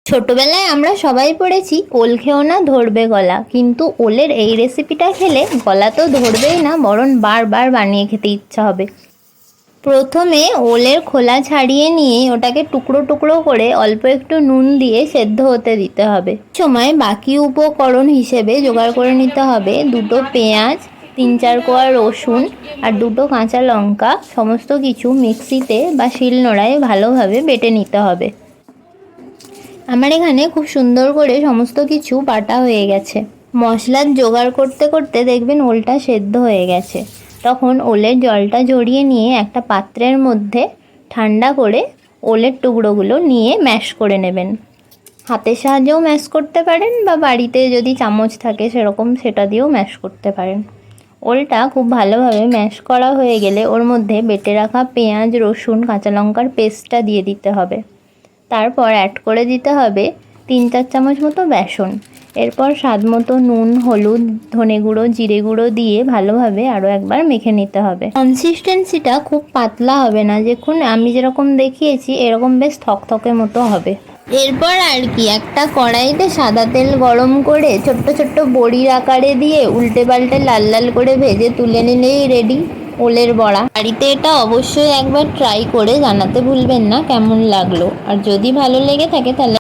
ছোটবেলায় আমরা সবাই পড়েছি ওল খেও না ধরবে গলা, কিন্তু ওলের এই রেসিপিটা খেলে গলা তো ধরবেই না, বরং বারবার বানিয়ে খেতে ইচ্ছা হবে। প্রথমে ওলের খোলা ছাড়িয়ে নিয়ে ওটাকে টুকরো টুকরো করে অল্প একটু নুন দিয়ে সেদ্ধ হতে দিতে হবে। সময় বাকি উপকরণ হিসেবে জোগাড় করে নিতে হবে দুটো পেঁয়াজ, 3-4 কোয়া রসুন আর দুটো কাঁচা লঙ্কা। সমস্ত কিছু মিক্সিতে বা শিলনোড়ায় ভালোভাবে বেটে নিতে হবে। আমার এখানে খুব সুন্দর করে সমস্ত কিছু বাটা হয়ে গেছে। মশলার জোগাড় করতে করতে দেখবেন ওলটা সেদ্ধ হয়ে গেছে। তখন ওলের জলটা ঝরিয়ে নিয়ে একটা পাত্রের মধ্যে ঠান্ডা করে ওলের টুকরোগুলো নিয়ে ম্যাশ করে নেবেন। হাতের সাহায্যেও ম্যাশ করতে পারেন বা বাড়িতে যদি চামচ থাকে সেরকম সেটা দিয়েও ম্যাশ করতে পারেন। ওলটা খুব ভালোভাবে ম্যাশ করা হয়ে গেলে ওর মধ্যে বেটে রাখা পেঁয়াজ, রসুন, কাঁচা লঙ্কার পেস্টটা দিয়ে দিতে হবে। তারপর অ্যাড করে দিতে হবে 3-4 চামচ মতো বেসন। এরপর স্বাদ মতো নুন, হলুদ, ধনে গুঁড়ো, জিরে গুঁড়ো দিয়ে ভালোভাবে আরও একবার মেখে নিতে হবে। কনসিস্টেন্সিটা খুব পাতলা হবে না, দেখুন আমি যেরকম দেখিয়েছি এরকম বেশ থকথকে মতো হবে। এরপর আর কি, একটা কড়াইতে সাদা তেল গরম করে ছোট্ট ছোট্ট বড়ির আকারে দিয়ে উল্টে পাল্টে লাল লাল করে ভেজে তুলে নিলেই রেডি ওলের বড়া। বাড়িতে এটা অবশ্যই একবার ট্রাই করে জানাতে ভুলবেন না কেমন লাগলো। আর যদি ভালো লেগে থাকে তাহলে